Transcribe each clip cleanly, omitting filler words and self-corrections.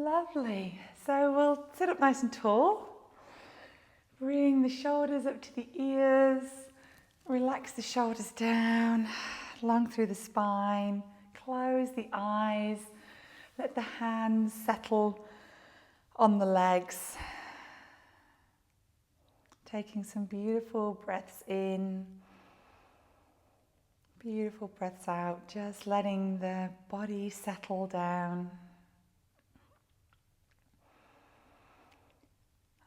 Lovely. So we'll sit up nice and tall. Bring the shoulders up to the ears. Relax the shoulders down, long through the spine. Close the eyes. Let the hands settle on the legs. Taking some beautiful breaths in. Beautiful breaths out. Just letting the body settle down.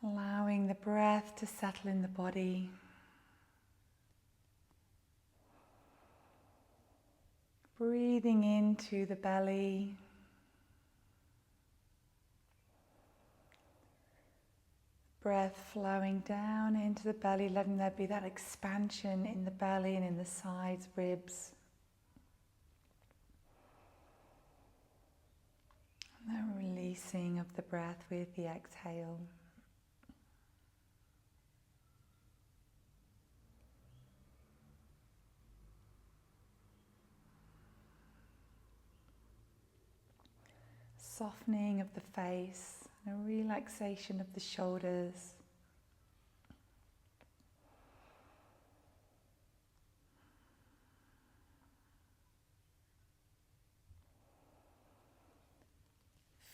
Allowing the breath to settle in the body. Breathing into the belly. Breath flowing down into the belly, letting there be that expansion in the belly and in the sides, ribs. And the releasing of the breath with the exhale. Softening of the face. A relaxation of the shoulders.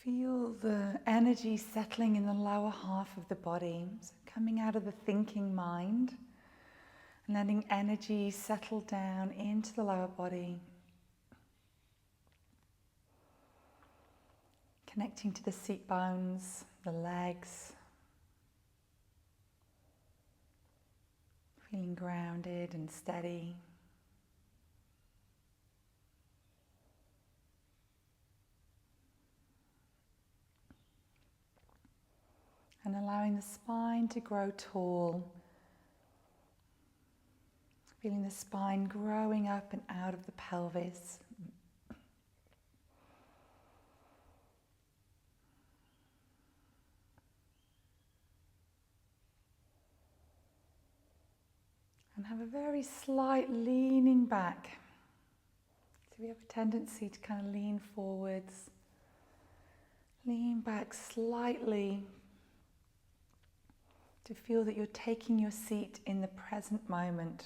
Feel the energy settling in the lower half of the body, so coming out of the thinking mind and letting energy settle down into the lower body. Connecting to the seat bones, the legs, feeling grounded and steady. And allowing the spine to grow tall, feeling the spine growing up and out of the pelvis. And have a very slight leaning back. So we have a tendency to kind of lean forwards. Lean back slightly to feel that you're taking your seat in the present moment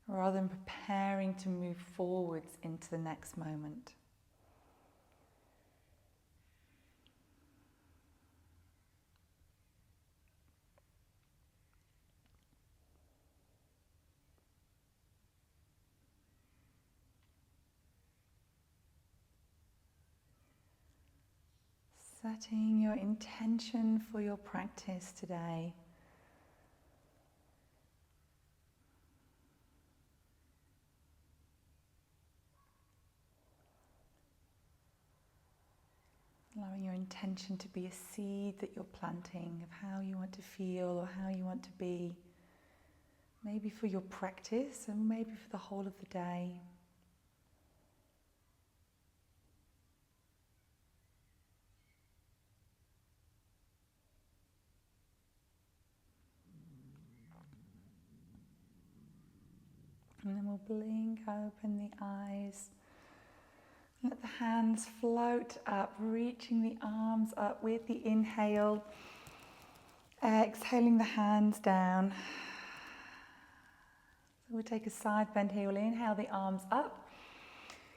rather than preparing to move forwards into the next moment. Setting your intention for your practice today. Allowing your intention to be a seed that you're planting of how you want to feel or how you want to be. Maybe for your practice and maybe for the whole of the day. And then we'll blink open the eyes. Let the hands float up, reaching the arms up with the inhale. Exhaling the hands down. So we'll take a side bend here. We'll inhale the arms up,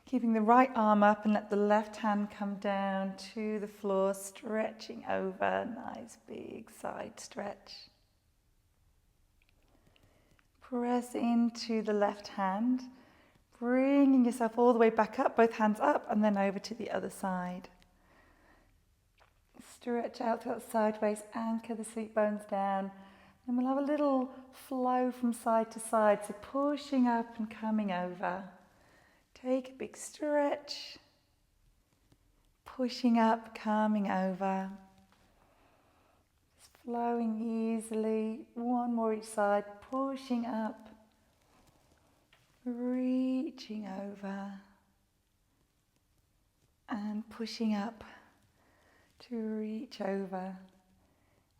keeping the right arm up and let the left hand come down to the floor, stretching over. Nice big side stretch. Press into the left hand, bringing yourself all the way back up, both hands up, and then over to the other side. Stretch out to that sideways, anchor the seat bones down, and we'll have a little flow from side to side, so pushing up and coming over. Take a big stretch, pushing up, coming over. Flowing easily, one more each side, pushing up, reaching over, and pushing up to reach over.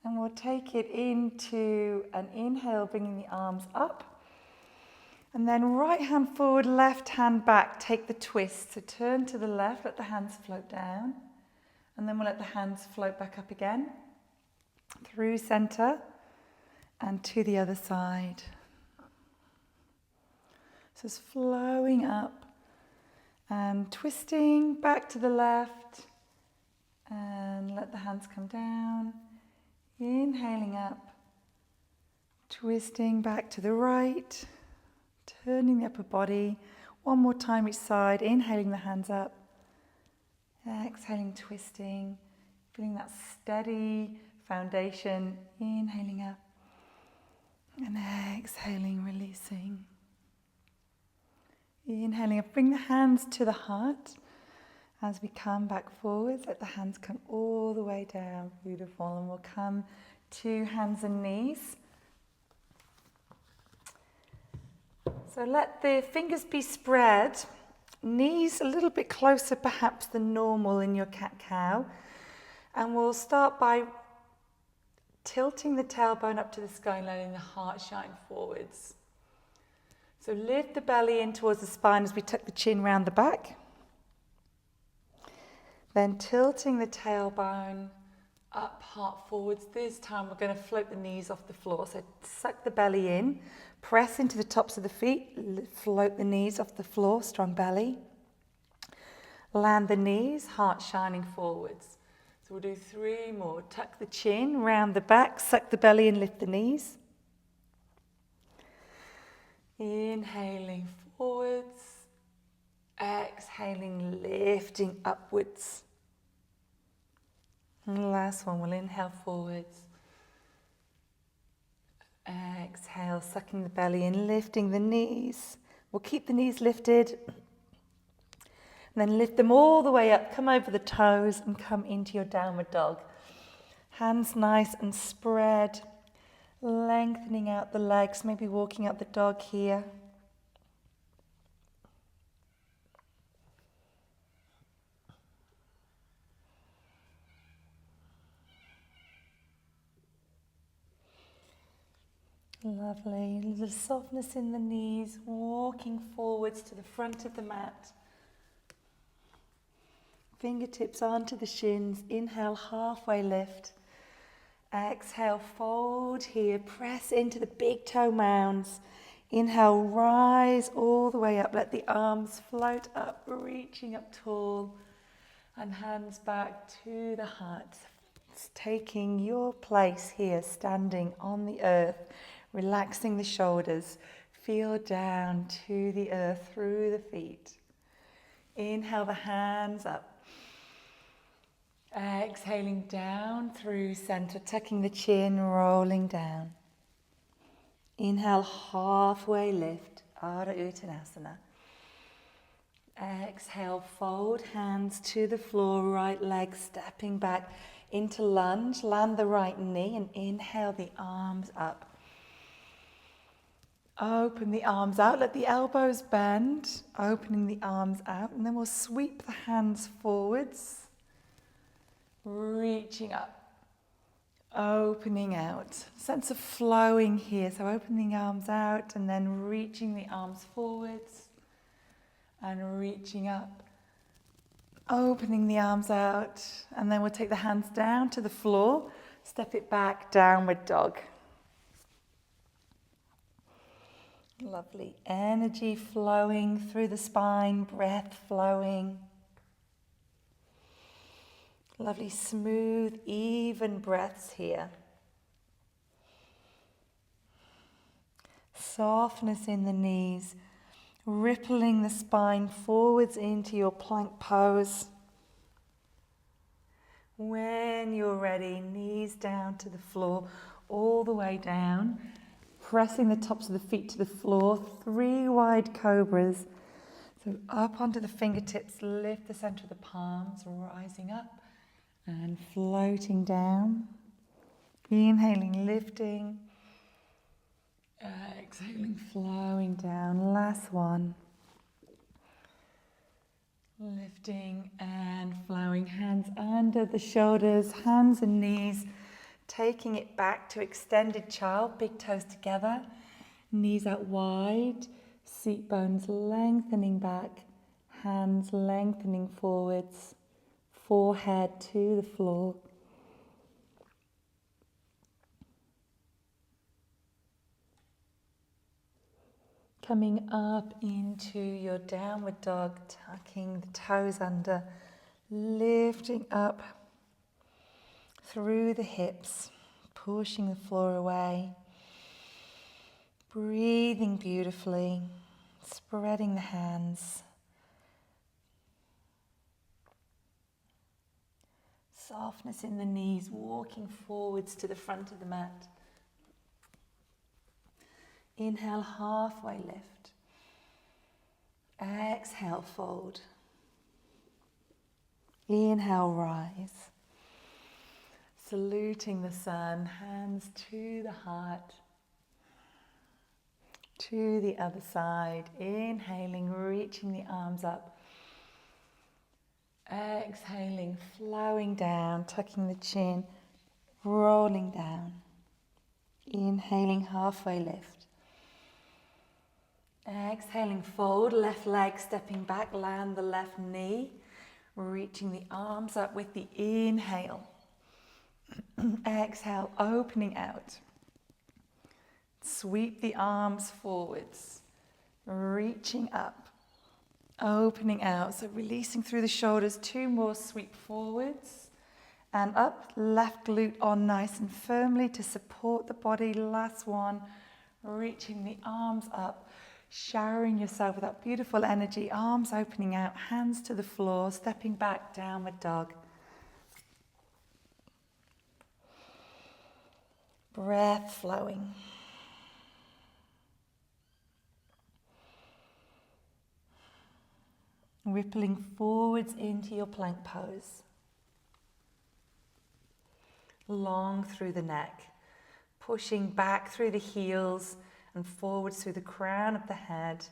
And we'll take it into an inhale, bringing the arms up, and then right hand forward, left hand back, take the twist. So turn to the left, let the hands float down, And then we'll let the hands float back up again, through center and to the other side. So it's flowing up and twisting back to the left, and let the hands come down. Inhaling up, twisting back to the right, turning the upper body. One more time each side, inhaling the hands up, exhaling, twisting, feeling that steady foundation, inhaling up and exhaling, releasing. Inhaling up, bring the hands to the heart. As we come back forwards, let the hands come all the way down. Beautiful. And we'll come to hands and knees. So let the fingers be spread, knees a little bit closer perhaps than normal in your cat-cow. And we'll start by tilting the tailbone up to the sky and letting the heart shine forwards. So lift the belly in towards the spine as we tuck the chin round the back. Then tilting the tailbone up, heart forwards. This time we're going to float the knees off the floor. So suck the belly in, press into the tops of the feet, float the knees off the floor, strong belly. Land the knees, heart shining forwards. So we'll do 3 more. Tuck the chin, round the back, suck the belly and lift the knees. Inhaling forwards, exhaling, lifting upwards. And the last one, we'll inhale forwards. Exhale, sucking the belly in, lifting the knees. We'll keep the knees lifted. And then lift them all the way up, come over the toes and come into your downward dog. Hands nice and spread, lengthening out the legs, maybe walking up the dog here. Lovely, a little softness in the knees, walking forwards to the front of the mat. Fingertips onto the shins, inhale, halfway lift. Exhale, fold here, press into the big toe mounds. Inhale, rise all the way up, let the arms float up, reaching up tall. And hands back to the heart. It's taking your place here, standing on the earth. Relaxing the shoulders, feel down to the earth through the feet. Inhale the hands up. Exhaling down through center, tucking the chin, rolling down. Inhale, halfway lift, Ardha Uttanasana. Exhale, fold hands to the floor, right leg stepping back into lunge. Land the right knee and inhale the arms up. Open the arms out, let the elbows bend, opening the arms out, and then we'll sweep the hands forwards, reaching up, opening out. Sense of flowing here, so opening the arms out and then reaching the arms forwards and reaching up, opening the arms out, and then we'll take the hands down to the floor, step it back, downward dog. Lovely energy flowing through the spine, breath flowing. Lovely smooth, even breaths here. Softness in the knees, rippling the spine forwards into your plank pose. When you're ready, knees down to the floor, all the way down. Pressing the tops of the feet to the floor, 3 wide cobras. So up onto the fingertips, lift the center of the palms, rising up and floating down. Inhaling, lifting. Exhaling, flowing down. Last one. Lifting and flowing, hands under the shoulders, hands and knees. Taking it back to extended child, big toes together, knees out wide, seat bones lengthening back, hands lengthening forwards, forehead to the floor. Coming up into your downward dog, tucking the toes under, lifting up through the hips, pushing the floor away. Breathing beautifully, spreading the hands. Softness in the knees, walking forwards to the front of the mat. Inhale, halfway lift. Exhale, fold. Inhale, rise. Saluting the sun, hands to the heart. To the other side. Inhaling, reaching the arms up. Exhaling, flowing down, tucking the chin, rolling down. Inhaling, halfway lift. Exhaling, fold, left leg stepping back, land the left knee, reaching the arms up with the inhale. Exhale, opening out. Sweep the arms forwards, reaching up, opening out. So releasing through the shoulders, 2 more, sweep forwards and up. Left glute on nice and firmly to support the body. Last one, reaching the arms up. Showering yourself with that beautiful energy, arms opening out, hands to the floor, stepping back, downward dog. Breath flowing. Rippling forwards into your plank pose. Long through the neck, pushing back through the heels, and forwards through the crown of the head.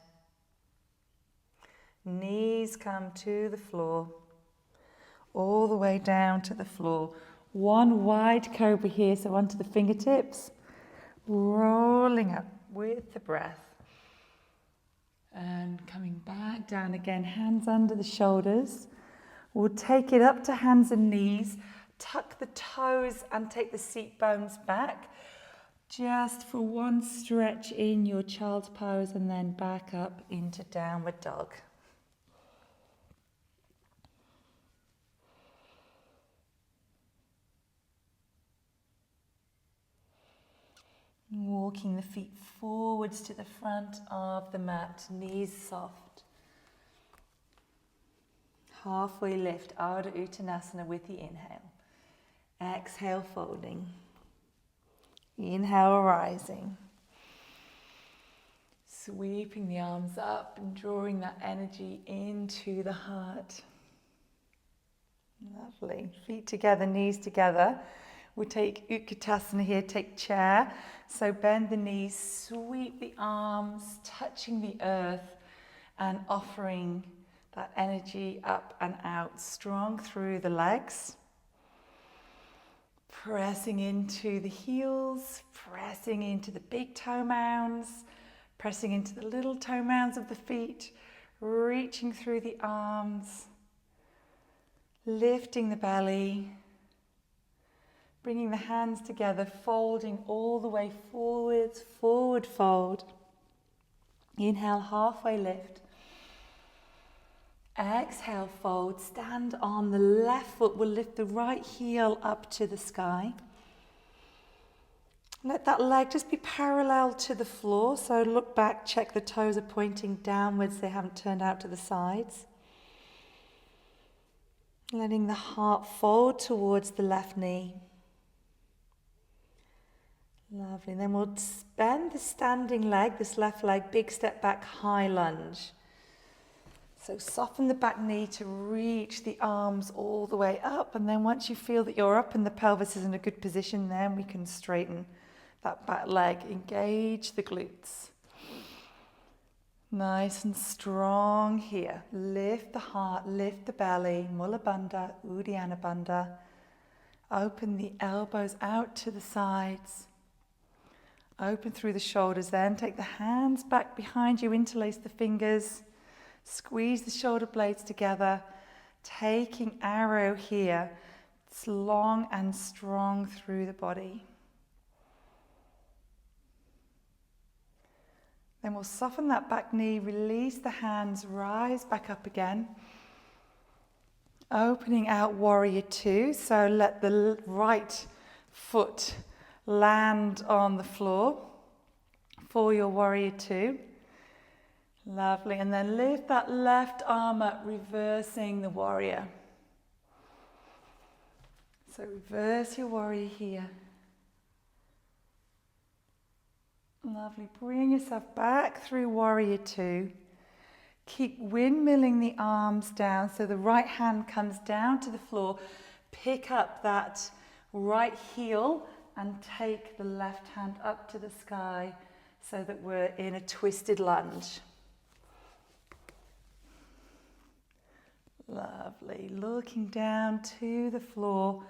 Knees come to the floor, all the way down to the floor. One wide cobra here, so onto the fingertips, rolling up with the breath. And coming back down again, hands under the shoulders. We'll take it up to hands and knees, tuck the toes and take the seat bones back. Just for one stretch in your child's pose and then back up into downward dog. Walking the feet forwards to the front of the mat, knees soft. Halfway lift, Ardha Uttanasana with the inhale. Exhale, folding. Inhale, rising. Sweeping the arms up and drawing that energy into the heart. Lovely. Feet together, knees together. We'll take Utkatasana here, take chair. So bend the knees, sweep the arms, touching the earth and offering that energy up and out, strong through the legs. Pressing into the heels, pressing into the big toe mounds, pressing into the little toe mounds of the feet, reaching through the arms, lifting the belly, bringing the hands together, folding all the way forwards, forward fold. Inhale, halfway lift. Exhale, fold. Stand on the left foot. We'll lift the right heel up to the sky. Let that leg just be parallel to the floor. So look back, check the toes are pointing downwards. They haven't turned out to the sides. Letting the heart fold towards the left knee. Lovely. And then we'll bend the standing leg, this left leg, big step back, high lunge. So soften the back knee to reach the arms all the way up. And then once you feel that you're up and the pelvis is in a good position, then we can straighten that back leg. Engage the glutes. Nice and strong here. Lift the heart, lift the belly. Mula Bandha, Uddiyana Bandha. Open the elbows out to the sides. Open through the shoulders. Then take the hands back behind you, interlace the fingers. Squeeze the shoulder blades together. Taking arrow here. It's long and strong through the body. Then we'll soften that back knee, release the hands, rise back up again. Opening out warrior two, so let the right foot land on the floor for your warrior two. Lovely, and then lift that left arm up, reversing the warrior. So reverse your warrior here. Lovely, bring yourself back through warrior two. Keep windmilling the arms down so the right hand comes down to the floor. Pick up that right heel and take the left hand up to the sky so that we're in a twisted lunge. Lovely, looking down to the floor.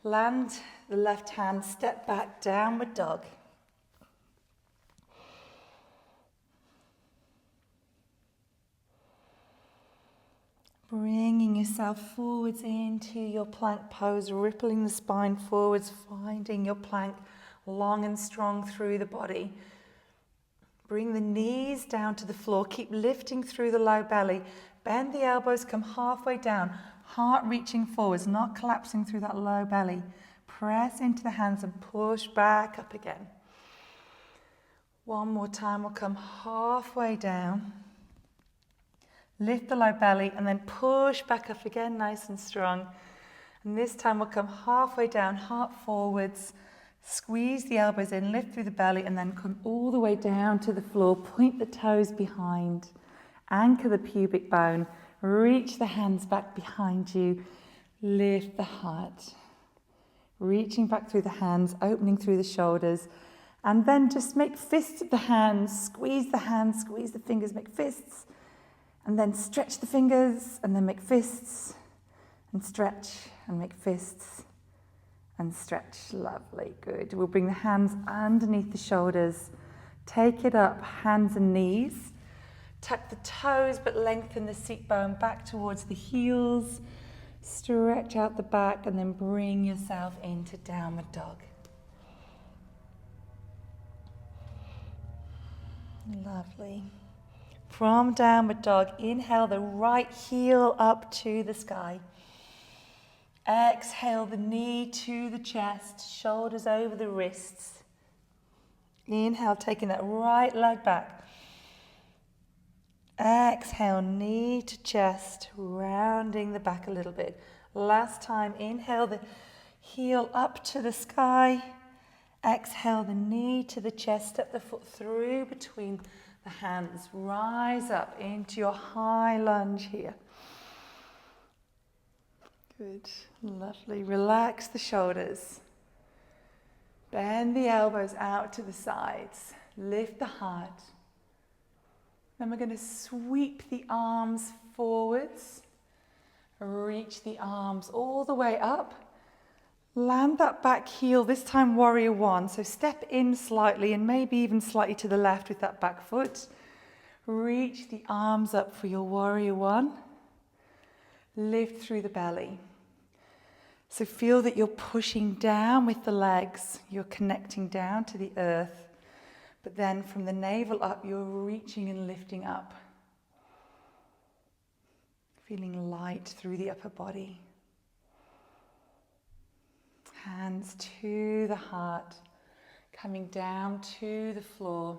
Land the left hand, step back, downward dog. Bringing yourself forwards into your plank pose, rippling the spine forwards, finding your plank long and strong through the body. Bring the knees down to the floor, keep lifting through the low belly. Bend the elbows, come halfway down, heart reaching forwards, not collapsing through that low belly. Press into the hands and push back up again. One more time, we'll come halfway down. Lift the low belly and then push back up again, nice and strong. And this time we'll come halfway down, heart forwards, squeeze the elbows in, lift through the belly, and then come all the way down to the floor. Point the toes behind, anchor the pubic bone, reach the hands back behind you, lift the heart. Reaching back through the hands, opening through the shoulders, and then just make fists of the hands, squeeze the fingers, make fists. And then stretch the fingers, and then make fists, and stretch, and make fists, and stretch. Lovely, good. We'll bring the hands underneath the shoulders. Take it up, hands and knees. Tuck the toes, but lengthen the seat bone back towards the heels. Stretch out the back, and then bring yourself into downward dog. Lovely. From downward dog, inhale the right heel up to the sky. Exhale the knee to the chest, shoulders over the wrists. Inhale, taking that right leg back. Exhale, knee to chest, rounding the back a little bit. Last time, inhale the heel up to the sky. Exhale the knee to the chest, step the foot through between the hands, rise up into your high lunge here. Good, lovely. Relax the shoulders. Bend the elbows out to the sides. Lift the heart. Then we're going to sweep the arms forwards. Reach the arms all the way up. Land that back heel, this time warrior one. So step in slightly and maybe even slightly to the left with that back foot. Reach the arms up for your warrior one. Lift through the belly. So feel that you're pushing down with the legs. You're connecting down to the earth. But then from the navel up, you're reaching and lifting up. Feeling light through the upper body. Hands to the heart, coming down to the floor.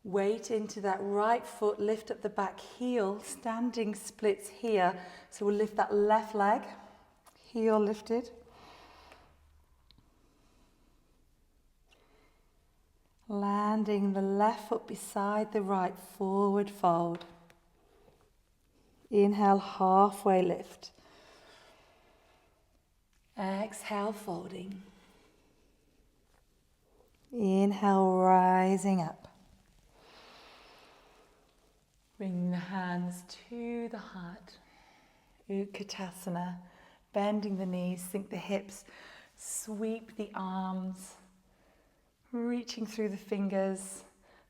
Weight into that right foot, lift up the back heel, standing splits here. So we'll lift that left leg, heel lifted. Landing the left foot beside the right, forward fold. Inhale, halfway lift. Exhale, folding. Inhale, rising up. Bring the hands to the heart. Utkatasana. Bending the knees, sink the hips. Sweep the arms. Reaching through the fingers.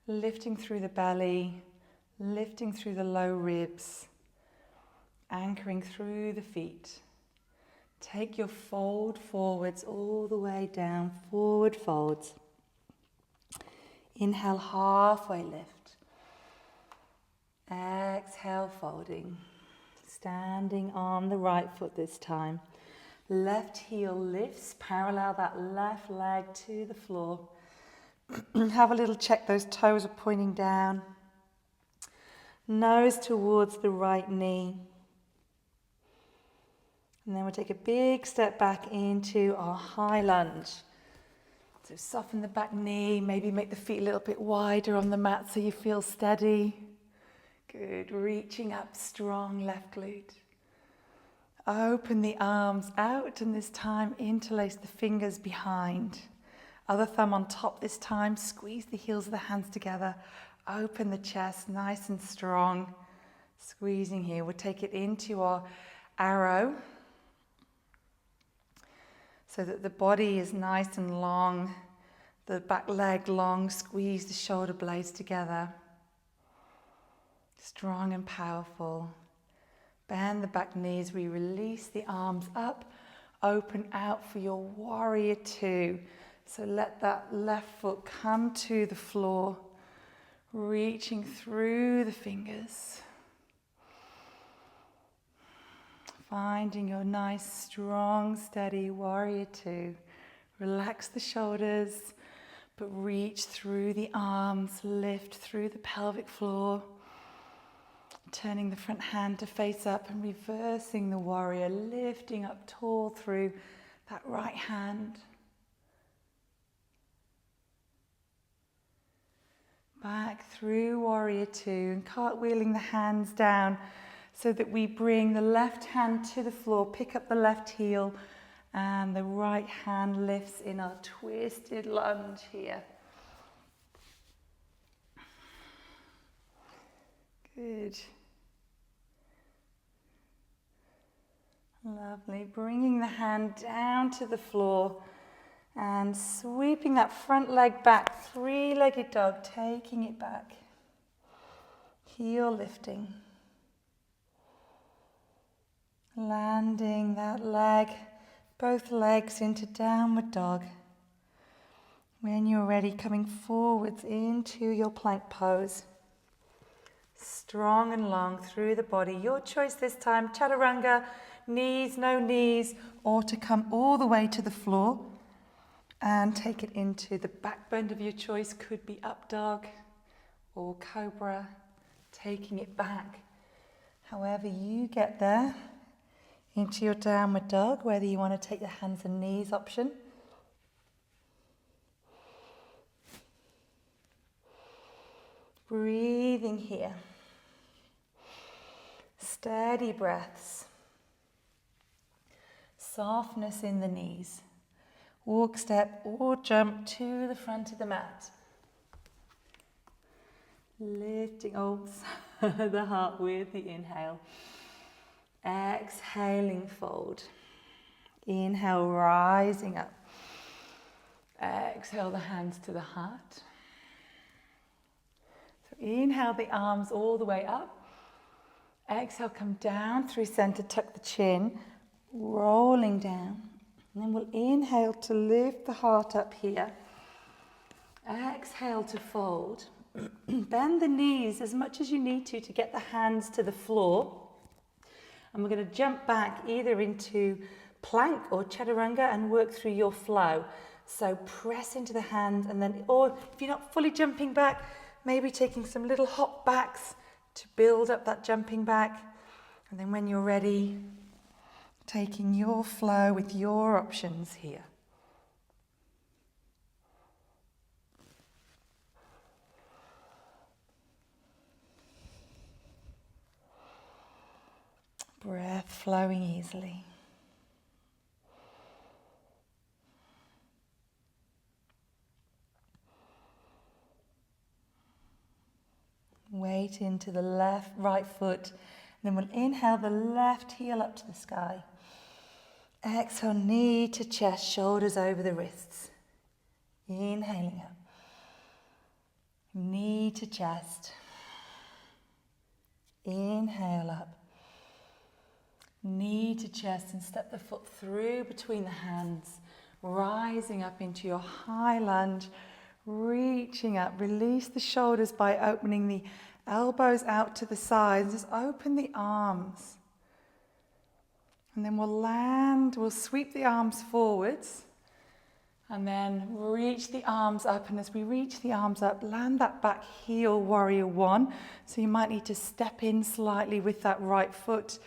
Lifting through the belly. Lifting through the low ribs. Anchoring through the feet. Take your fold forwards all the way down, forward folds. Inhale, halfway lift. Exhale, folding. Standing on the right foot this time. Left heel lifts, parallel that left leg to the floor. Have a little check, those toes are pointing down. Nose towards the right knee. And then we'll take a big step back into our high lunge. So soften the back knee, maybe make the feet a little bit wider on the mat so you feel steady. Good, reaching up, strong left glute. Open the arms out and this time interlace the fingers behind. Other thumb on top this time, squeeze the heels of the hands together. Open the chest, nice and strong. Squeezing here, we'll take it into our arrow. So that the body is nice and long, the back leg long, squeeze the shoulder blades together. Strong and powerful. Bend the back knees, we release the arms up, open out for your warrior two. So let that left foot come to the floor, reaching through the fingers. Finding your nice, strong, steady warrior two. Relax the shoulders, but reach through the arms, lift through the pelvic floor. Turning the front hand to face up and reversing the warrior, lifting up tall through that right hand. Back through warrior two and cartwheeling the hands down so that we bring the left hand to the floor, pick up the left heel, and the right hand lifts in our twisted lunge here. Good. Lovely. Bringing the hand down to the floor and sweeping that front leg back, three-legged dog, taking it back. Heel lifting. Landing that leg, both legs into downward dog. When you're ready, coming forwards into your plank pose. Strong and long through the body. Your choice this time, chaturanga, knees, no knees, or to come all the way to the floor and take it into the back bend of your choice. Could be up dog or cobra, taking it back. However you get there, into your downward dog, whether you want to take the hands and knees option. Breathing here. Steady breaths. Softness in the knees. Walk, step, or jump to the front of the mat. Lifting the heart with the inhale. Exhaling, fold. Inhale, rising up. Exhale the hands to the heart. So inhale the arms all the way up. Exhale, come down through center, tuck the chin, rolling down. And then we'll inhale to lift the heart up here. Exhale to fold. Bend the knees as much as you need to get the hands to the floor. And we're going to jump back either into plank or chaturanga and work through your flow. So press into the hand and then, or if you're not fully jumping back, maybe taking some little hop backs to build up that jumping back. And then when you're ready, taking your flow with your options here. Breath flowing easily. Weight into the right foot. Then we'll inhale the left heel up to the sky. Exhale, knee to chest, shoulders over the wrists. Inhaling up. Knee to chest. Inhale up. knee to chest, and step the foot through between the hands, rising up into your high lunge, reaching up. Release the shoulders by opening the elbows out to the sides. Just open the arms. And then we'll sweep the arms forwards and then reach the arms up. And as we reach the arms up, land that back heel, warrior one. So you might need to step in slightly with that right foot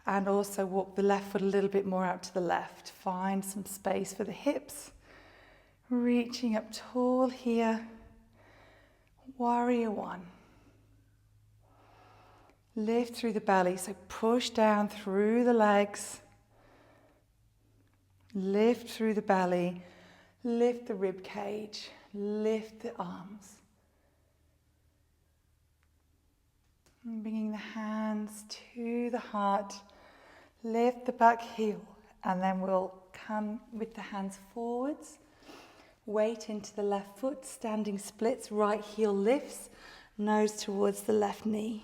and also walk the left foot a little bit more out to the left. Find some space for the hips. Reaching up tall here, warrior one. Lift through the belly, so push down through the legs. Lift through the belly, lift the rib cage, lift the arms. And bringing the hands to the heart, lift the back heel, and then we'll come with the hands forwards. Weight into the left foot, standing splits, right heel lifts, nose towards the left knee.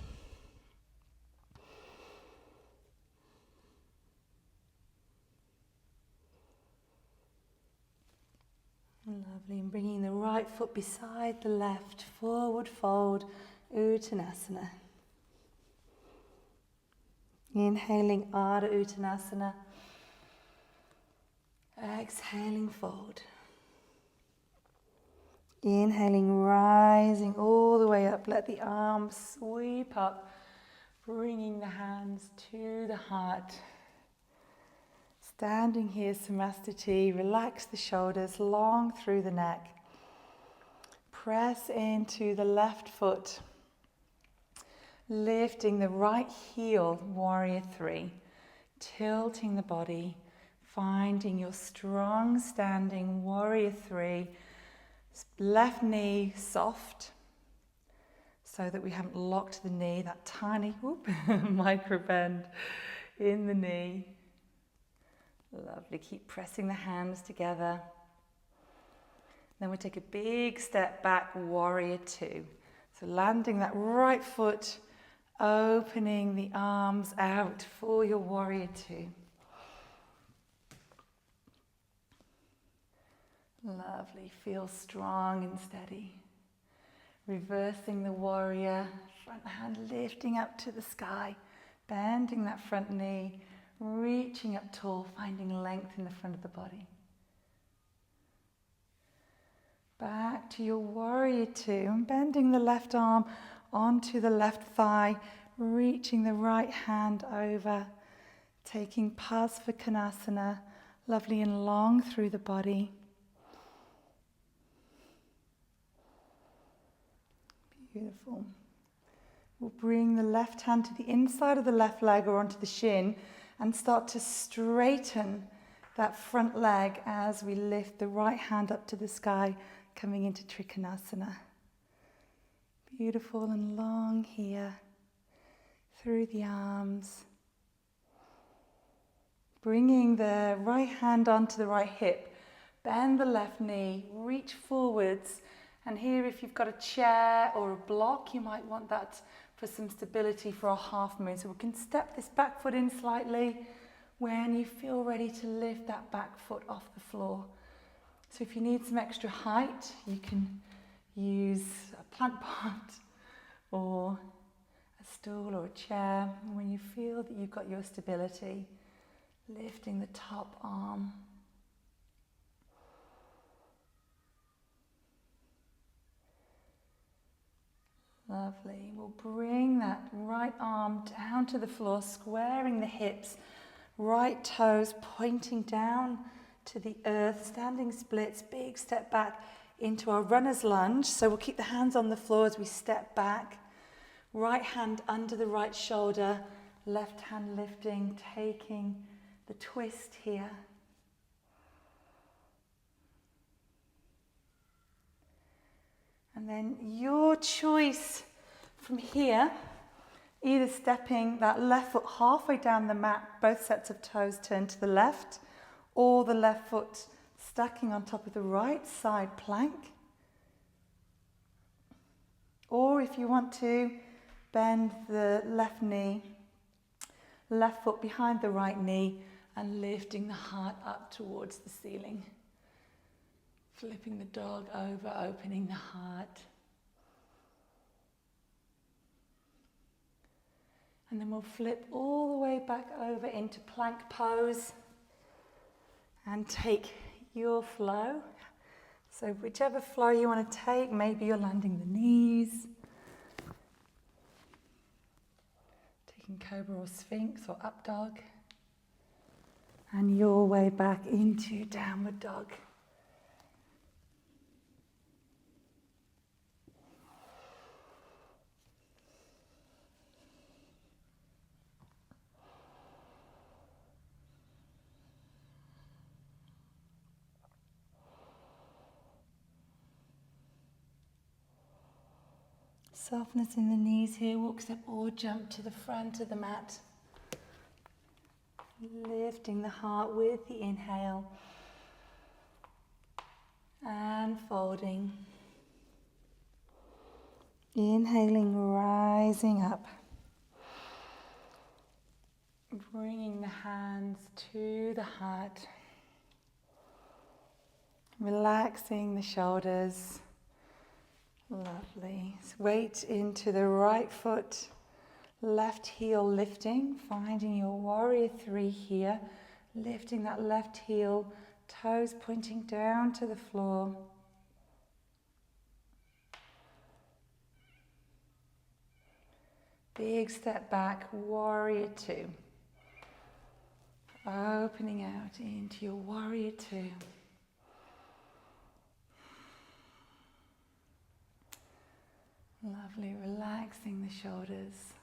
Lovely, and bringing the right foot beside the left, forward fold, Uttanasana. Inhaling Ardha Uttanasana, exhaling fold. Inhaling, rising all the way up, let the arms sweep up, bringing the hands to the heart. Standing here, Samastiti, relax the shoulders long through the neck. Press into the left foot. Lifting the right heel, warrior three. Tilting the body. Finding your strong standing, warrior three. Left knee soft. So that we haven't locked the knee, that tiny micro bend in the knee. Lovely, keep pressing the hands together. Then we'll take a big step back, warrior two. So landing that right foot, opening the arms out for your warrior two. Lovely, feel strong and steady. Reversing the warrior, front hand lifting up to the sky, bending that front knee, reaching up tall, finding length in the front of the body. Back to your warrior two, and bending the left arm onto the left thigh, reaching the right hand over, taking Parsvakonasana, lovely and long through the body. Beautiful. We'll bring the left hand to the inside of the left leg or onto the shin and start to straighten that front leg as we lift the right hand up to the sky, coming into Trikonasana. Beautiful and long here, through the arms. Bringing the right hand onto the right hip, bend the left knee, reach forwards, and here if you've got a chair or a block, you might want that for some stability for a half moon. So we can step this back foot in slightly when you feel ready to lift that back foot off the floor. So if you need some extra height, you can use a plant pot or a stool or a chair. And when you feel that you've got your stability, lifting the top arm. Lovely. We'll bring that right arm down to the floor, squaring the hips, right toes pointing down to the earth, standing splits, big step back into our runner's lunge. So we'll keep the hands on the floor as we step back. Right hand under the right shoulder, left hand lifting, taking the twist here. And then your choice from here, either stepping that left foot halfway down the mat, both sets of toes turn to the left, or the left foot stacking on top of the right side plank. Or if you want to, bend the left knee, left foot behind the right knee and lifting the heart up towards the ceiling. Flipping the dog over, opening the heart. And then we'll flip all the way back over into plank pose and take your flow. So whichever flow you want to take, maybe you're landing the knees, taking cobra or sphinx or up dog, and your way back into downward dog. Softness in the knees here, walk step or jump to the front of the mat. Lifting the heart with the inhale and folding. Inhaling, rising up. Bringing the hands to the heart. Relaxing the shoulders. Lovely. Weight into the right foot, left heel lifting, finding your warrior three here, lifting that left heel, toes pointing down to the floor. Big step back, warrior two. Opening out into your warrior two. Lovely, relaxing the shoulders.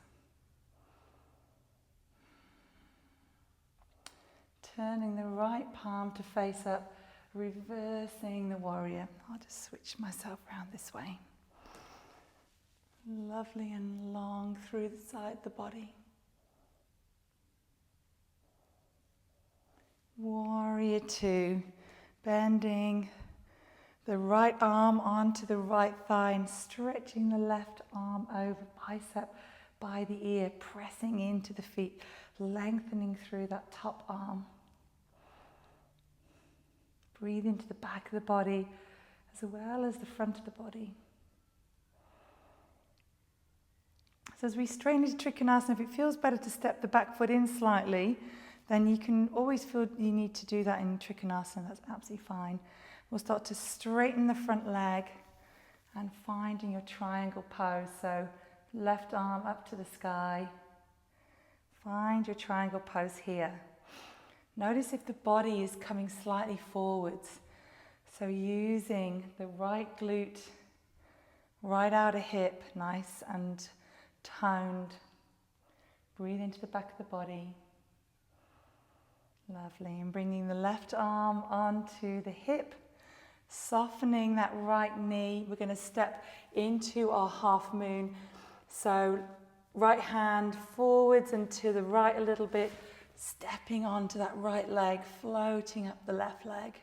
Turning the right palm to face up, reversing the warrior. I'll just switch myself around this way. Lovely and long through the side of the body. Warrior two, bending the right arm onto the right thigh and stretching the left arm over, bicep by the ear, pressing into the feet, lengthening through that top arm. Breathe into the back of the body as well as the front of the body. So as we strain into Trikonasana, if it feels better to step the back foot in slightly, then you can always feel you need to do that in Trikonasana. That's absolutely fine. We'll start to straighten the front leg and finding your triangle pose. So left arm up to the sky. Find your triangle pose here. Notice if the body is coming slightly forwards. So using the right glute, right outer hip, nice and toned. Breathe into the back of the body. Lovely. And bringing the left arm onto the hip. Softening that right knee, we're going to step into our half moon. So right hand forwards and to the right a little bit, stepping onto that right leg, floating up the left leg.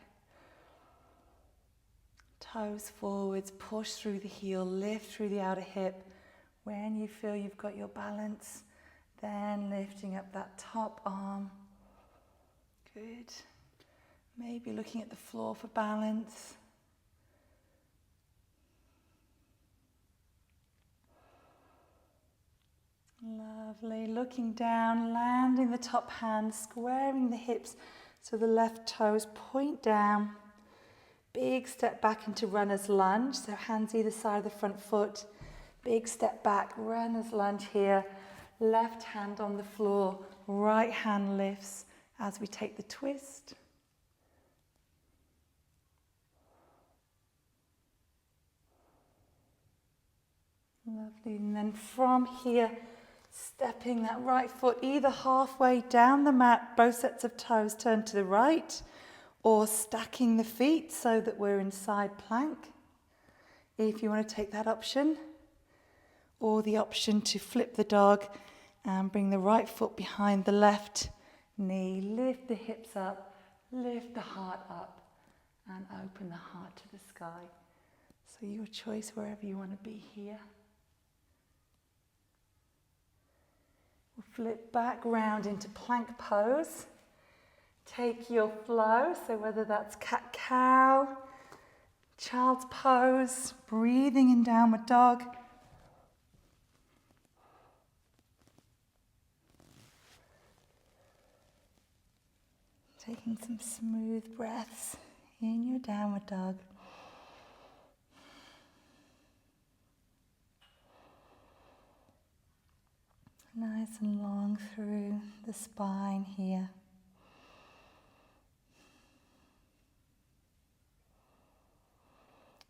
Toes forwards, push through the heel, lift through the outer hip. When you feel you've got your balance, then lifting up that top arm. Good. Maybe looking at the floor for balance. Lovely. Looking down, landing the top hand, squaring the hips so the left toes point down. Big step back into runner's lunge, so hands either side of the front foot. Big step back, runner's lunge here. Left hand on the floor, right hand lifts as we take the twist. Lovely, and then from here, stepping that right foot either halfway down the mat, both sets of toes turn to the right, or stacking the feet so that we're in side plank, if you want to take that option, or the option to flip the dog and bring the right foot behind the left knee, lift the hips up, lift the heart up, and open the heart to the sky. So your choice wherever you want to be here. We'll flip back round into plank pose. Take your flow, so whether that's cat-cow, child's pose, breathing in downward dog. Taking some smooth breaths in your downward dog. Nice and long through the spine here.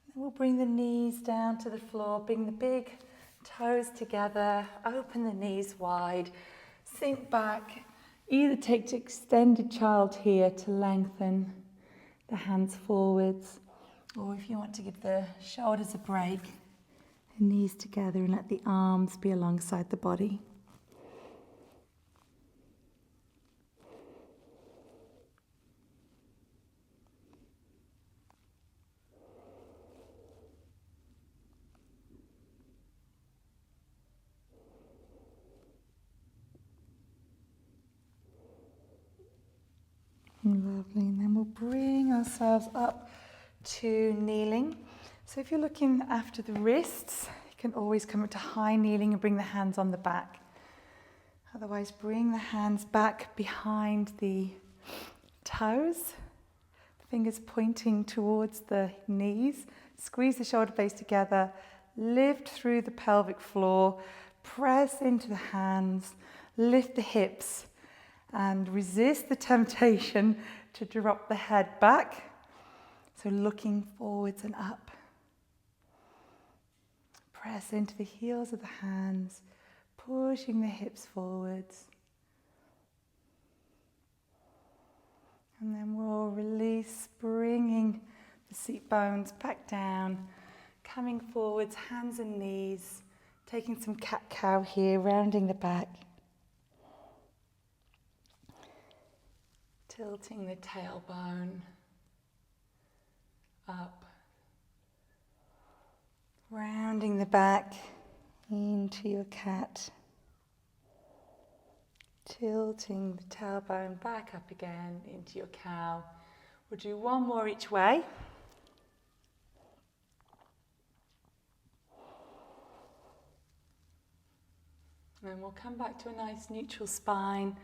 Then we'll bring the knees down to the floor, bring the big toes together, open the knees wide, sink back. Either take to extended child here to lengthen the hands forwards, or if you want to give the shoulders a break, the knees together and let the arms be alongside the body. Lovely, and then we'll bring ourselves up to kneeling. So if you're looking after the wrists, you can always come up to high kneeling and bring the hands on the back. Otherwise, bring the hands back behind the toes, fingers pointing towards the knees. Squeeze the shoulder blades together, lift through the pelvic floor, press into the hands, lift the hips, and resist the temptation to drop the head back. So looking forwards and up. Press into the heels of the hands, pushing the hips forwards. And then we'll release, bringing the seat bones back down, coming forwards, hands and knees, taking some cat-cow here, rounding the back. Tilting the tailbone up, rounding the back into your cat, tilting the tailbone back up again into your cow. We'll do one more each way. And we'll come back to a nice neutral spine.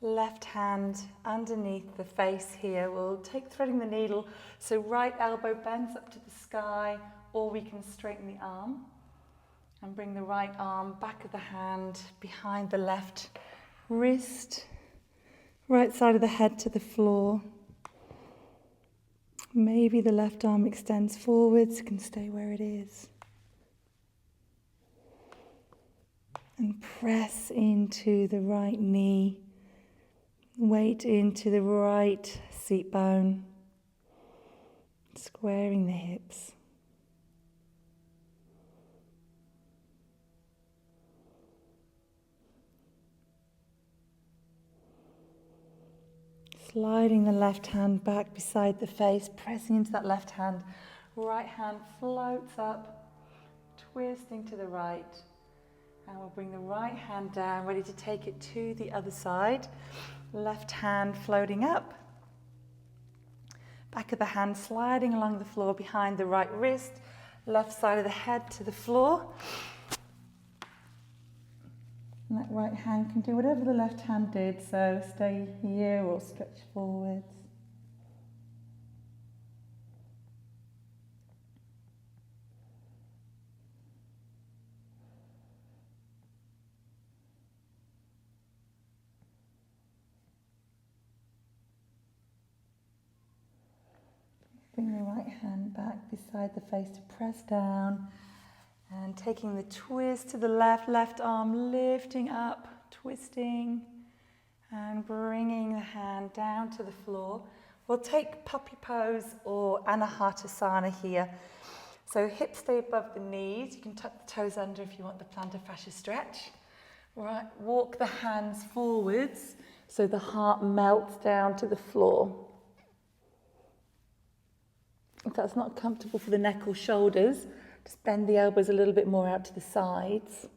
Left hand underneath the face here. We'll take threading the needle, so right elbow bends up to the sky, or we can straighten the arm and bring the right arm back of the hand behind the left wrist, right side of the head to the floor. Maybe the left arm extends forwards, can stay where it is. And press into the right knee. Weight into the right seat bone, squaring the hips. Sliding the left hand back beside the face, pressing into that left hand. Right hand floats up, twisting to the right. And we'll bring the right hand down, ready to take it to the other side. Left hand floating up. Back of the hand sliding along the floor behind the right wrist. Left side of the head to the floor. And that right hand can do whatever the left hand did, so stay here or stretch forwards. Bring the right hand back beside the face to press down, and taking the twist to the left, left arm lifting up, twisting, and bringing the hand down to the floor. We'll take puppy pose or anahatasana here. So hips stay above the knees. You can tuck the toes under if you want the plantar fascia stretch. Right, walk the hands forwards so the heart melts down to the floor. If that's not comfortable for the neck or shoulders, just bend the elbows a little bit more out to the sides.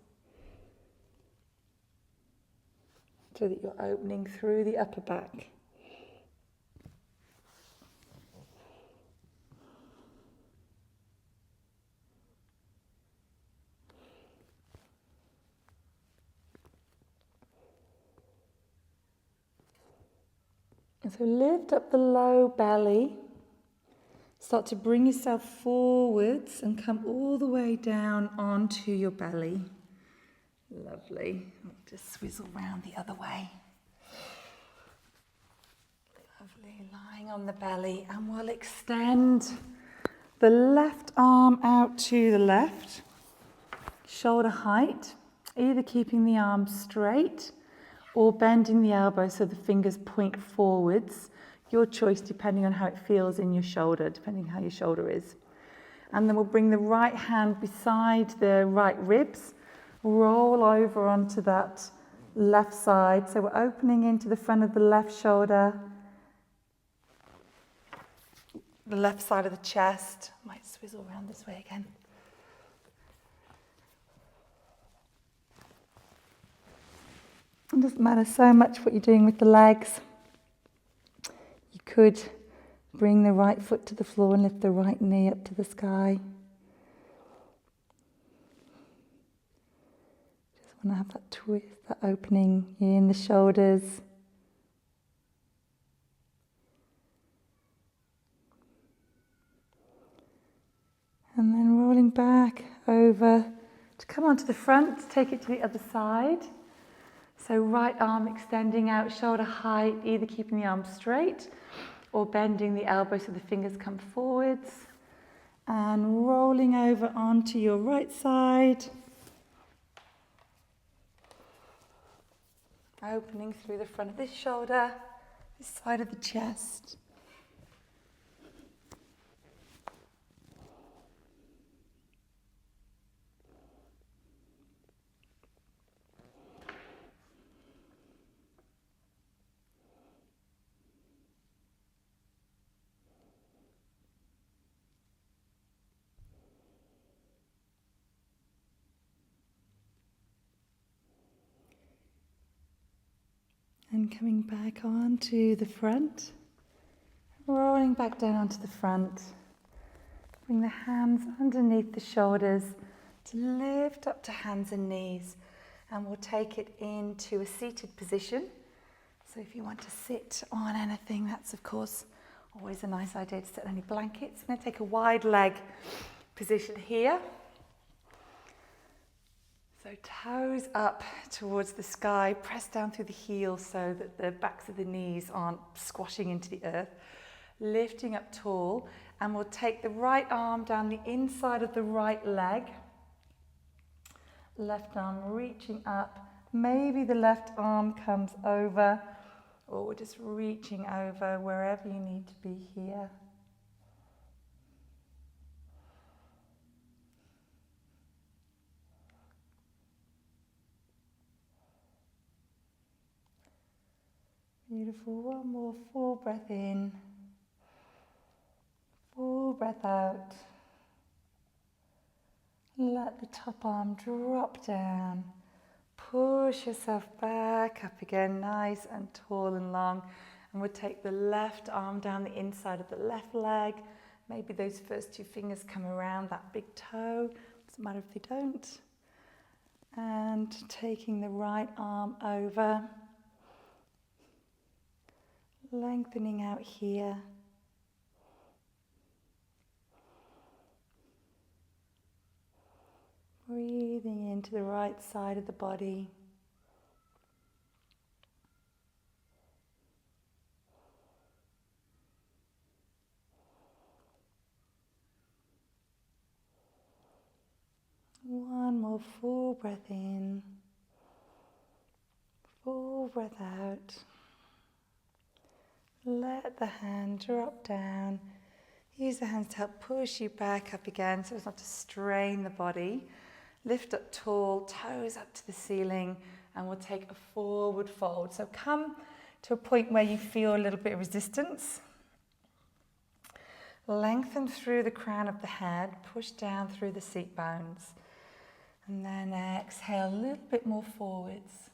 so that you're opening through the upper back. And so lift up the low belly. Start to bring yourself forwards and come all the way down onto your belly. Lovely. I'll just swizzle round the other way. Lovely. Lying on the belly, and we'll extend the left arm out to the left, shoulder height, either keeping the arm straight or bending the elbow so the fingers point forwards. Your choice depending on how it feels in your shoulder, depending how your shoulder is. And then we'll bring the right hand beside the right ribs, roll over onto that left side. So we're opening into the front of the left shoulder, the left side of the chest. Might swizzle around this way again. It doesn't matter so much what you're doing with the legs. You could bring the right foot to the floor and lift the right knee up to the sky. Just want to have that twist, that opening in the shoulders. And then rolling back over to come onto the front, take it to the other side. So right arm extending out, shoulder height, either keeping the arm straight or bending the elbow so the fingers come forwards. And rolling over onto your right side. Opening through the front of this shoulder, this side of the chest. And coming back onto the front, rolling back down onto the front. Bring the hands underneath the shoulders to lift up to hands and knees. And we'll take it into a seated position. So if you want to sit on anything, that's of course always a nice idea to sit on any blankets. I'm going to take a wide leg position here. So toes up towards the sky, press down through the heels so that the backs of the knees aren't squashing into the earth. Lifting up tall, and we'll take the right arm down the inside of the right leg. Left arm reaching up. Maybe the left arm comes over, or we're just reaching over wherever you need to be here. Beautiful. One more full breath in, full breath out. Let the top arm drop down. Push yourself back up again, nice and tall and long. And we'll take the left arm down the inside of the left leg. Maybe those first two fingers come around that big toe. Doesn't matter if they don't. And taking the right arm over. Lengthening out here. Breathing into the right side of the body. One more full breath in, full breath out. Let the hand drop down. Use the hands to help push you back up again so as not to strain the body. Lift up tall, toes up to the ceiling, and we'll take a forward fold. So come to a point where you feel a little bit of resistance. Lengthen through the crown of the head, push down through the seat bones. And then exhale a little bit more forwards.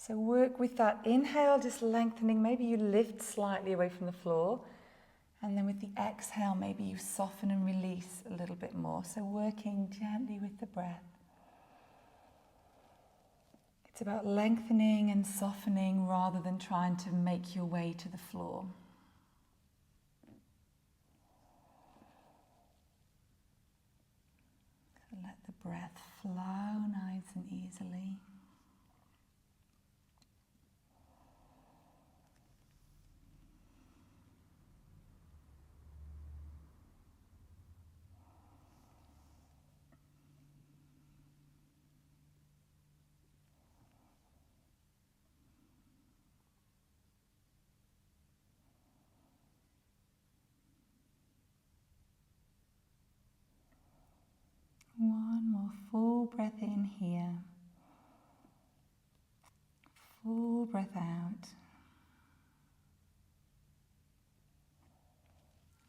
So work with that inhale, just lengthening. Maybe you lift slightly away from the floor. And then with the exhale, maybe you soften and release a little bit more. So working gently with the breath. It's about lengthening and softening rather than trying to make your way to the floor. So let the breath flow nice and easily. One more full breath in here. Full breath out.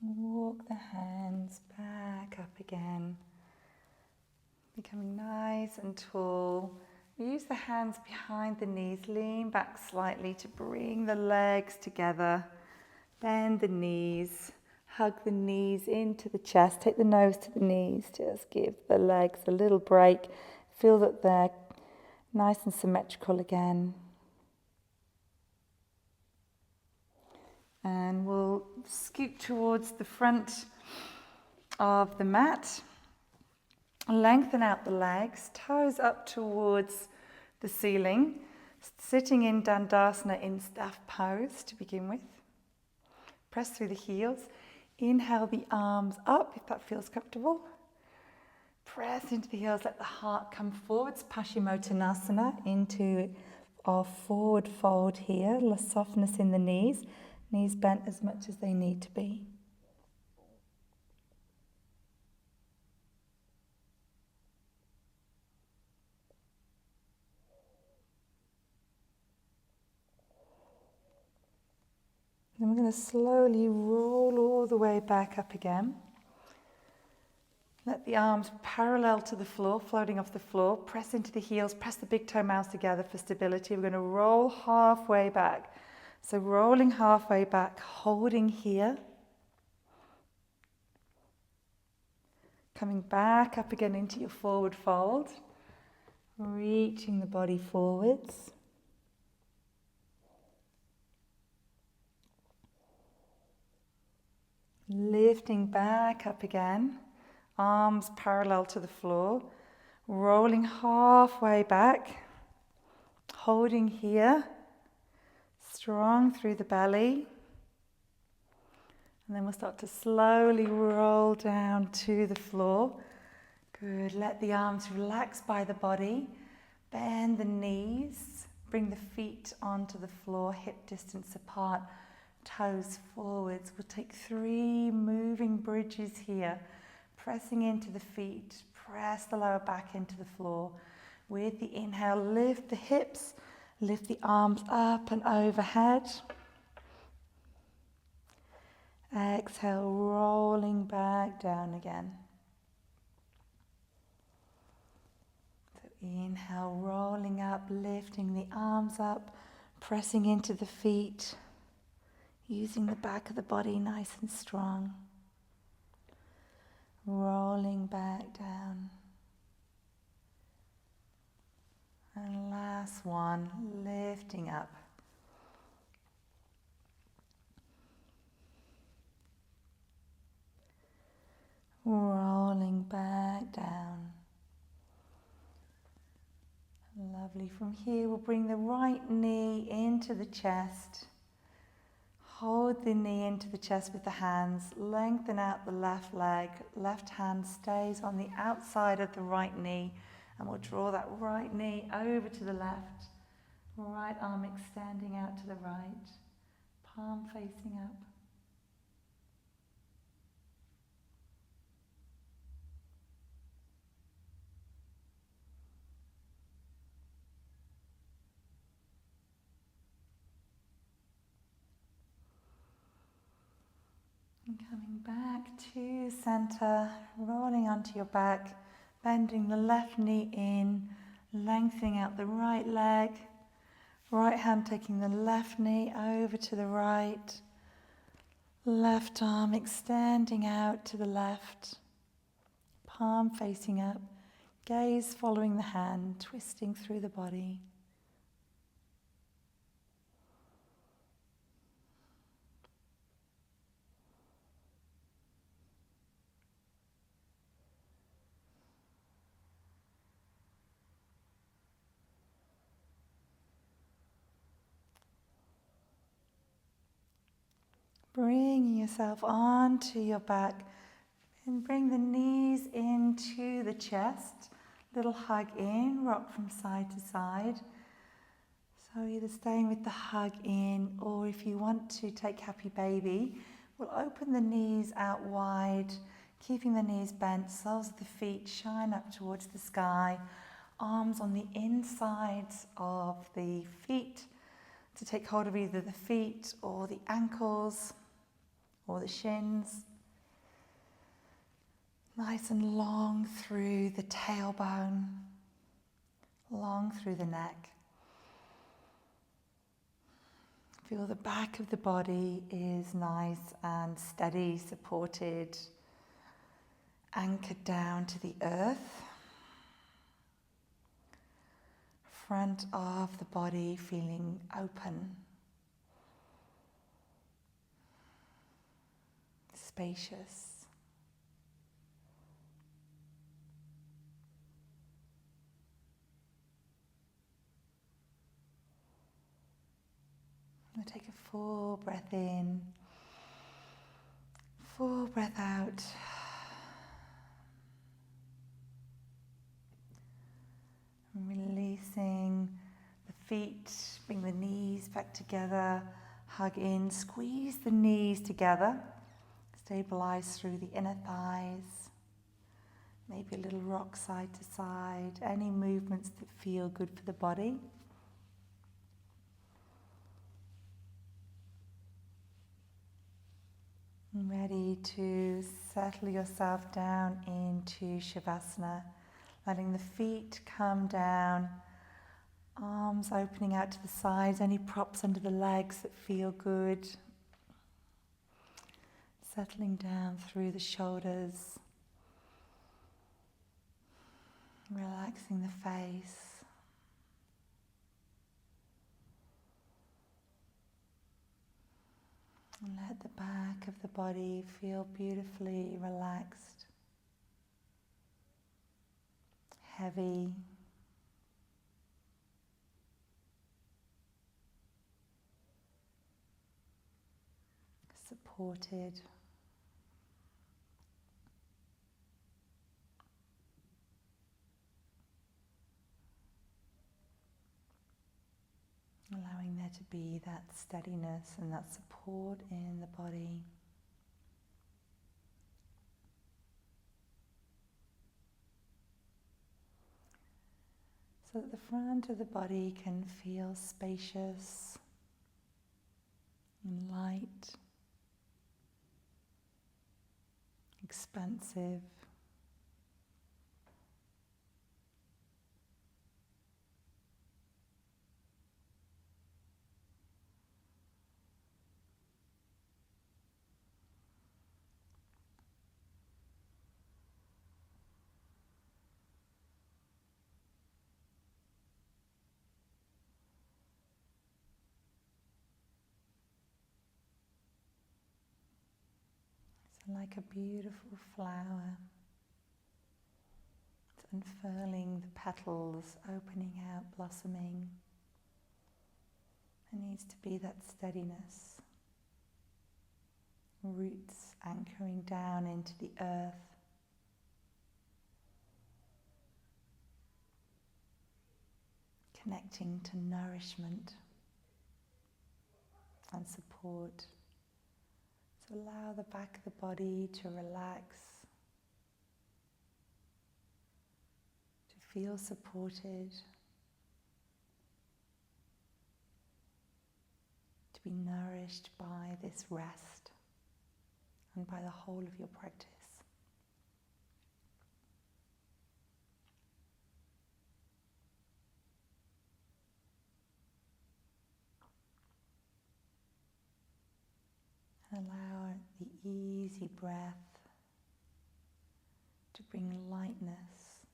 Walk the hands back up again. Becoming nice and tall. We use the hands behind the knees. Lean back slightly to bring the legs together. Bend the knees. Hug the knees into the chest. Take the nose to the knees. Just give the legs a little break. Feel that they're nice and symmetrical again. And we'll scoot towards the front of the mat. Lengthen out the legs. Toes up towards the ceiling. Sitting in Dandasana in staff pose to begin with. Press through the heels. Inhale the arms up if that feels comfortable. Press into the heels, let the heart come forwards. Paschimottanasana into our forward fold here. Less softness in the knees. Knees bent as much as they need to be. Then we're going to slowly roll all the way back up again. Let the arms parallel to the floor, floating off the floor. Press into the heels, press the big toe mounds together for stability. We're going to roll halfway back. So rolling halfway back, holding here. Coming back up again into your forward fold. Reaching the body forwards. Lifting back up again, arms parallel to the floor, rolling halfway back, holding here, strong through the belly. And then we'll start to slowly roll down to the floor. Good, let the arms relax by the body, bend the knees, bring the feet onto the floor, hip distance apart. Toes forwards. We'll take 3 moving bridges here. Pressing into the feet. Press the lower back into the floor. With the inhale, lift the hips. Lift the arms up and overhead. Exhale, rolling back down again. So inhale, rolling up, lifting the arms up. Pressing into the feet. Using the back of the body nice and strong. Rolling back down. And last one, lifting up. Rolling back down. Lovely. From here we'll bring the right knee into the chest. Hold the knee into the chest with the hands, lengthen out the left leg, left hand stays on the outside of the right knee, and we'll draw that right knee over to the left, right arm extending out to the right, palm facing up. And coming back to center, rolling onto your back, bending the left knee in, lengthening out the right leg, Right hand taking the left knee over to the right. Left arm extending out to the left. Palm facing up. Gaze following the hand, twisting through the body. Bringing yourself onto your back and bring the knees into the chest. Little hug in, rock from side to side. So either staying with the hug in, or if you want to take happy baby, we'll open the knees out wide, keeping the knees bent, soles of the feet shine up towards the sky, arms on the insides of the feet to take hold of either the feet or the ankles or the shins. Nice and long through the tailbone, long through the neck. Feel the back of the body is nice and steady, supported, anchored down to the earth. Front of the body feeling open, spacious. We'll take a full breath in, full breath out. Releasing the feet, bring the knees back together, hug in, squeeze the knees together, stabilize through the inner thighs, maybe a little rock side to side, any movements that feel good for the body. Ready to settle yourself down into Shavasana, letting the feet come down, arms opening out to the sides, any props under the legs that feel good. Settling down through the shoulders, relaxing the face. And let the back of the body feel beautifully relaxed, heavy, supported. Allowing there to be that steadiness and that support in the body. So that the front of the body can feel spacious and light, expansive. So like a beautiful flower, it's unfurling the petals, opening out, blossoming. There needs to be that steadiness. Roots anchoring down into the earth. Connecting to nourishment and support. So allow the back of the body to relax, to feel supported, to be nourished by this rest and by the whole of your practice. Allow the easy breath to bring lightness,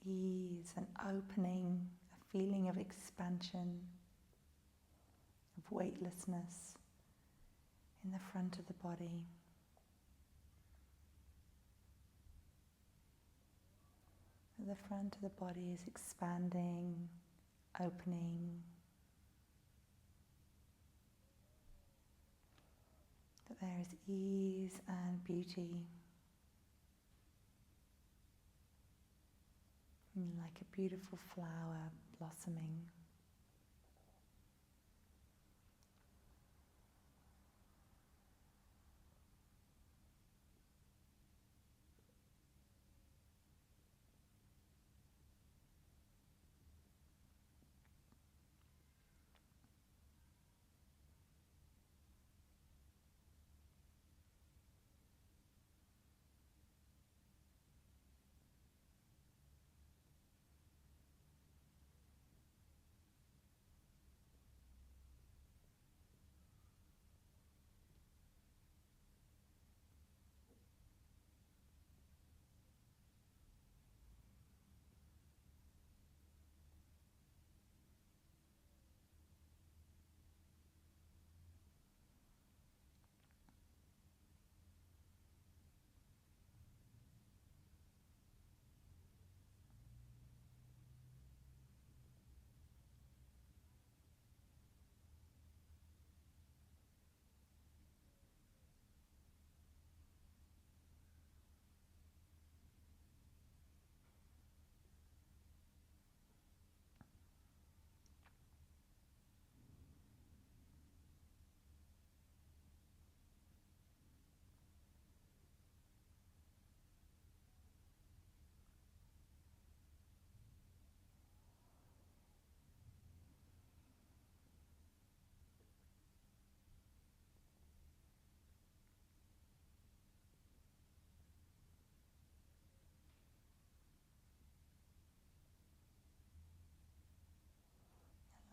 ease and opening, a feeling of expansion, of weightlessness in the front of the body. The front of the body is expanding, opening. That there is ease and beauty, like a beautiful flower blossoming.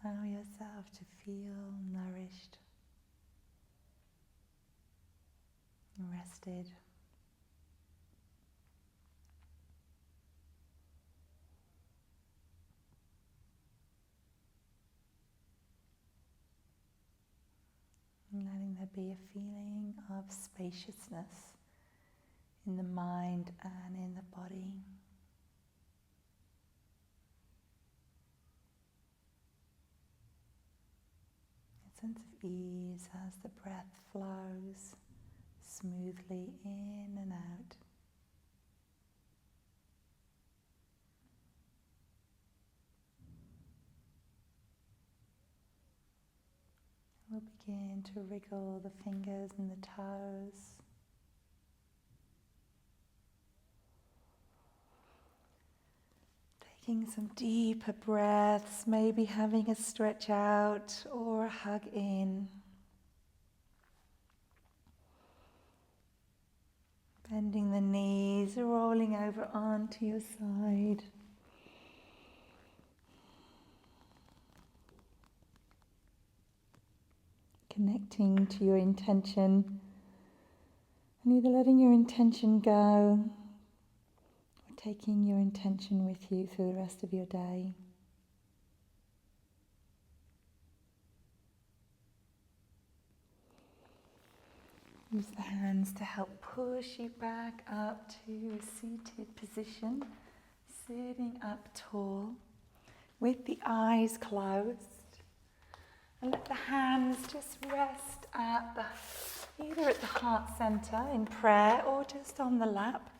Allow yourself to feel nourished, rested. And letting there be a feeling of spaciousness in the mind and in the body. A sense of ease as the breath flows smoothly in and out. We'll begin to wriggle the fingers and the toes. Taking some deeper breaths, maybe having a stretch out or a hug in. Bending the knees, rolling over onto your side. Connecting to your intention, and either letting your intention go or taking your intention with you through the rest of your day. Use the hands to help push you back up to a seated position, sitting up tall with the eyes closed. And let the hands just rest at either at the heart center in prayer or just on the lap.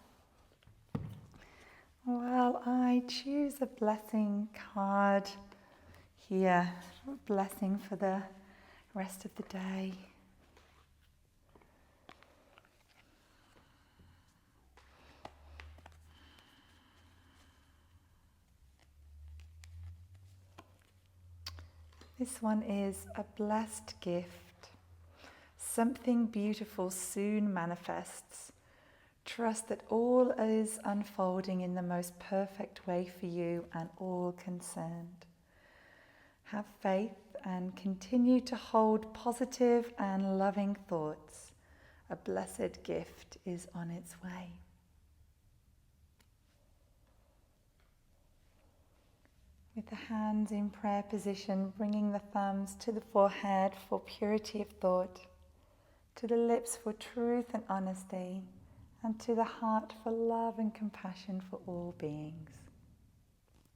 Well, I choose a blessing card here, a blessing for the rest of the day. This one is a blessed gift. Something beautiful soon manifests. Trust that all is unfolding in the most perfect way for you and all concerned. Have faith and continue to hold positive and loving thoughts. A blessed gift is on its way. With the hands in prayer position, bringing the thumbs to the forehead for purity of thought, to the lips for truth and honesty, and to the heart for love and compassion for all beings.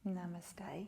Namaste.